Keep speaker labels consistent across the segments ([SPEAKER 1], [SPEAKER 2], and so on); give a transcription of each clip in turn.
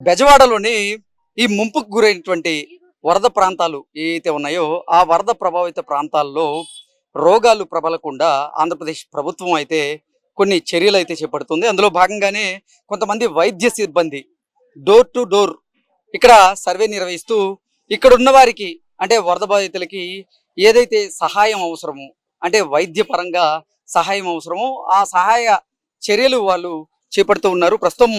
[SPEAKER 1] బెజవాడలోని ఈ ముంపుకు గురైనటువంటి వరద ప్రాంతాలు ఏవైతే ఉన్నాయో ఆ వరద ప్రభావిత ప్రాంతాల్లో రోగాలు ప్రబలకుండా ఆంధ్రప్రదేశ్ ప్రభుత్వం అయితే కొన్ని చర్యలు అయితే చేపడుతుంది. అందులో భాగంగానే కొంతమంది వైద్య సిబ్బంది డోర్ టు డోర్ ఇక్కడ సర్వే నిర్వహిస్తూ ఇక్కడ ఉన్న వారికి అంటే వరద బాధితులకి ఏదైతే సహాయం అవసరమో అంటే వైద్యపరంగా సహాయం అవసరమో ఆ సహాయ చర్యలు వాళ్ళు చేపడుతూ ఉన్నారు. ప్రస్తుతం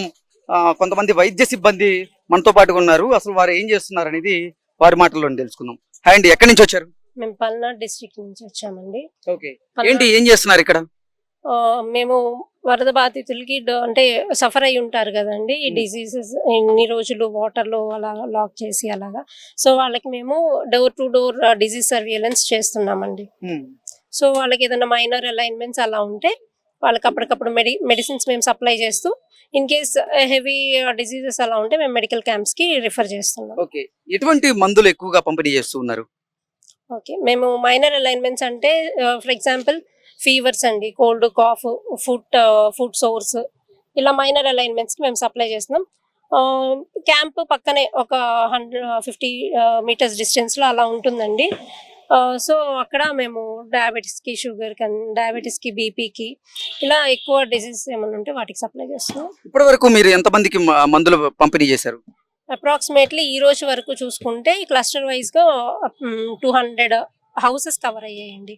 [SPEAKER 1] కొంతమంది వైద్య సిబ్బంది మనతో పాటుగా ఉన్నారు. అసలు వారు ఏం చేస్తున్నారు అనేది వారి మాటల్లో తెలుసుకుందాం. హాయ్ అండి, ఎక్కడి నుంచి వచ్చారు?
[SPEAKER 2] మేము పల్నాడు డిస్ట్రిక్ట్ నుంచి వచ్చామండి.
[SPEAKER 1] ఓకే, ఏంటి ఏం చేస్తున్నారు ఇక్కడ?
[SPEAKER 2] మేము వరద బాధితులకి అంటే సఫర్ అయి ఉంటారు కదండి ఈ డిసీజెస్, ఇన్ని రోజులు వాటర్లో అలా లాక్ చేసి అలాగా. సో వాళ్ళకి మేము door to door disease surveillance చేస్తున్నామండి. సో వాళ్ళకి ఏదైనా మైనర్ అలైన్మెంట్స్ అలా ఉంటే వాళ్ళకి అప్పటికప్పుడు మెడిసిన్స్ మేము సప్లై చేస్తూ, ఇన్ కేస్ హెవీ డిసీజెస్ అలా ఉంటే మేము మెడికల్ క్యాంప్స్ కి రిఫర్ చేస్తున్నాం.
[SPEAKER 1] ఓకే, ఎటువంటి మందులు ఎక్కువగా పంపిణీ చేస్తున్నారు?
[SPEAKER 2] ఓకే, మేము మైనర్ అలైన్మెంట్స్ అంటే ఫర్ ఎగ్జాంపుల్ ఫీవర్స్ అండి, కోల్డ్, కాఫ్, ఫుడ్ సోర్స్, ఇలా మైనర్ అలైన్మెంట్స్ కి మేము సప్లై చేస్తున్నాం. క్యాంప్ పక్కనే ఒక 150 మీటర్స్ డిస్టెన్స్ లో అలా ఉంటుందండి. సో అక్కడ మేము డయాబెటీస్కి, డయాబెటీస్కి, బీపీకి, ఇలా ఎక్కువ డిసీజ్ ఏమైనా ఉంటే వాటికి సప్లై చేస్తున్నాం.
[SPEAKER 1] ఇప్పటి వరకు మీరు ఎంతమందికి మందులు పంపిణీ చేశారు?
[SPEAKER 2] అప్రాక్సిమేట్లీ ఈ రోజు వరకు చూసుకుంటే క్లస్టర్ వైజ్ గా 200 హౌసెస్ కవర్ అయ్యాయండి.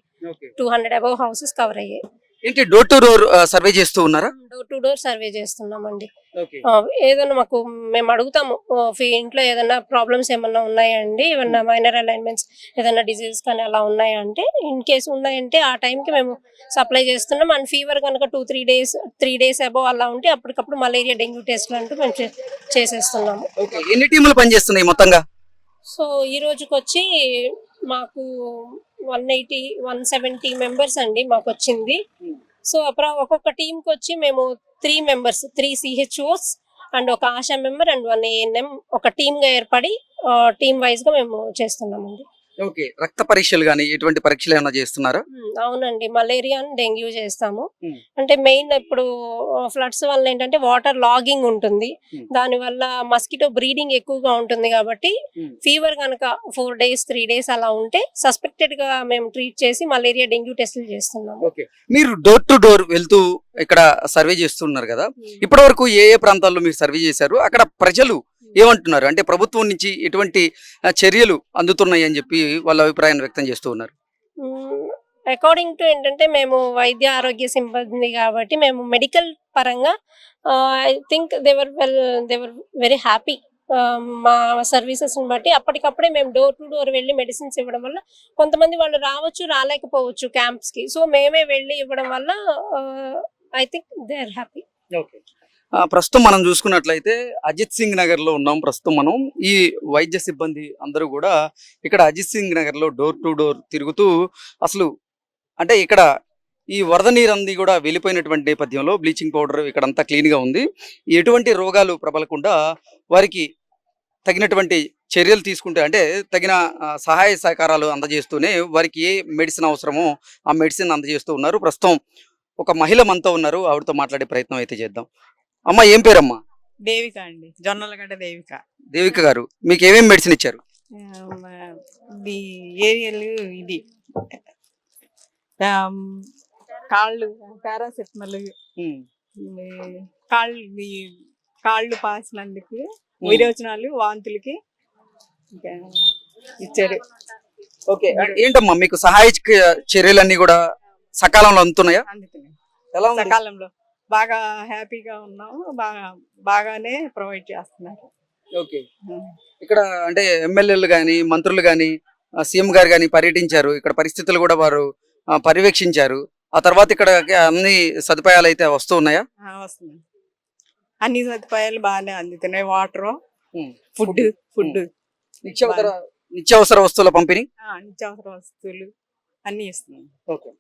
[SPEAKER 2] 200 అబౌవ్ హౌసెస్ కవర్ అయ్యాయి.
[SPEAKER 1] ఏంటి డోర్ టు డోర్ సర్వే చేస్తూ ఉన్నారా?
[SPEAKER 2] డోర్ టు డోర్ సర్వే చేస్తున్నామండి. ఏదైనా మాకు మేము అడుగుతాము, ఇంట్లో ఏదైనా ప్రాబ్లమ్స్ ఏమన్నా ఉన్నాయండి, ఏమన్నా మైనర్ అలైన్మెంట్స్, ఏదైనా డిసీజ్ కానీ అలా ఉన్నాయంటే, ఇన్ కేసు ఉన్నాయంటే ఆ టైంకి మేము సప్లై చేస్తున్నాం. అండ్ ఫీవర్ కనుక 3 డేస్ అబౌవ్ అలా ఉంటే అప్పటికప్పుడు మలేరియా, డెంగ్యూ టెస్ట్లు అంటూ మేము చేసేస్తున్నాము.
[SPEAKER 1] ఎన్ని టీములు పనిచేస్తున్నాయి మొత్తంగా?
[SPEAKER 2] సో ఈ రోజుకి వచ్చి మాకు 170 మెంబర్స్ అండి మాకు వచ్చింది. సో ఒక్కొక్క టీంకి వచ్చి మేము 3 మెంబర్స్, 3 CHOs అండ్ ఒక ఆశా మెంబర్ అండ్ 1 ANM ఒక టీమ్ గా ఏర్పడి టీమ్ వైజ్ గా మేము చేస్తున్నామండి.
[SPEAKER 1] ఓకే, రక్త పరీక్షలు గానీ ఎటువంటి పరీక్షలు ఏమైనా చేస్తున్నారా?
[SPEAKER 2] అవునండి, మలేరియా అండ్ డెంగ్యూ చేస్తాము. అంటే మెయిన్ ఇప్పుడు ఫ్లడ్స్ వల్ల ఏంటంటే వాటర్ లాగింగ్ ఉంటుంది, దాని వల్ల మస్కిటో బ్రీడింగ్ ఎక్కువగా ఉంటుంది. కాబట్టి ఫీవర్ కనుక 4 డేస్ 3 డేస్ అలా ఉంటే సస్పెక్టెడ్ గా మేము ట్రీట్ చేసి మలేరియా, డెంగ్యూ టెస్టులు చేస్తున్నాము.
[SPEAKER 1] ఓకే, మీరు డోర్ టు డోర్ వెళ్తూ ఇక్కడ సర్వే చేస్తున్నారు కదా, ఇప్పటి వరకు ఏ ప్రాంతాల్లో మీరు సర్వే చేశారు? అక్కడ ప్రజలు ఏమంటున్నారు? అంటే ప్రభుత్వం నుంచి ఎటువంటి చర్యలు అందుతున్నాయి అని చెప్పి వాళ్ళ అభిప్రాయాన్ని వ్యక్తం చేస్తూ ఉన్నారు.
[SPEAKER 2] అకార్డింగ్ టు ఏంటంటే మేము వైద్య ఆరోగ్య సిబ్బంది కాబట్టి మేము మెడికల్ పరంగా I think they were very happy. మా సర్వీసెస్ బట్టి అప్పటికప్పుడే మేము డోర్ టు డోర్ వెళ్ళి మెడిసిన్స్ ఇవ్వడం వల్ల కొంతమంది వాళ్ళు రావచ్చు, రాలేకపోవచ్చు క్యాంప్స్ కి. సో మేమే వెళ్ళి ఇవ్వడం వల్ల I think they are happy.
[SPEAKER 1] ప్రస్తుతం మనం చూసుకున్నట్లయితే అజిత్ సింగ్ నగర్ లో ఉన్నాం. ప్రస్తుతం మనం ఈ వైద్య సిబ్బంది అందరూ కూడా ఇక్కడ అజిత్ సింగ్ నగర్ లో డోర్ టు డోర్ తిరుగుతూ అసలు అంటే ఇక్కడ ఈ వరద నీరంది కూడా వెళ్ళిపోయినటువంటి నేపథ్యంలో బ్లీచింగ్ పౌడర్ ఇక్కడ అంతా క్లీన్ గా ఉంది, ఎటువంటి రోగాలు ప్రబలకుండా వారికి తగినటువంటి చర్యలు తీసుకుంటే అంటే తగిన సహాయ సహకారాలు అందజేస్తూనే వారికి ఏ మెడిసిన్ అవసరమో ఆ మెడిసిన్ అందజేస్తూ ఉన్నారు. ప్రస్తుతం ఒక మహిళ మనతో ఉన్నారు, ఆవిడతో మాట్లాడే ప్రయత్నం అయితే చేద్దాం. అమ్మ, ఏం పేరమ్మా?
[SPEAKER 3] దేవిక అండి, జొన్నలగడ్డ దేవిక.
[SPEAKER 1] దేవిక గారు, మీకు ఏమేమి మెడిసిన్ ఇచ్చారు?
[SPEAKER 3] ఏరియల్ ఇది కాళ్ళు, పారాసెటమాల్, కాళ్ళు పాసినందుకు, విరోచనాలు, వాంతులకి ఇచ్చారు.
[SPEAKER 1] ఓకే, ఏంటమ్మా మీకు సహాయక చర్యలన్నీ కూడా సకాలంలో అందుతున్నాయా?
[SPEAKER 3] అందుతున్నాయి,
[SPEAKER 1] ఎలా
[SPEAKER 3] సకాలంలో బాగా హ్యాపీగా ఉన్నాము, బాగానే ప్రొవైడ్ చేస్తున్నారు.
[SPEAKER 1] ఓకే, ఇక్కడ అంటే ఎమ్మెల్యేలు గాని, మంత్రులు గాని, సీఎం గారు గాని పర్యటించారు, ఇక్కడ పరిస్థితులు కూడా వారు పర్యవేక్షించారు. ఆ తర్వాత ఇక్కడ అన్ని సదుపాయాలు అయితే వస్తూ ఉన్నాయా?
[SPEAKER 3] వస్తున్నాయి, అన్ని సదుపాయాలు బాగానే అందుతున్నాయి. వాటర్, ఫుడ్,
[SPEAKER 1] నిత్యావసర వస్తువుల పంపిణీ,
[SPEAKER 3] నిత్యావసర వస్తువులు అన్ని ఇస్తున్నాయి.
[SPEAKER 1] ఓకే.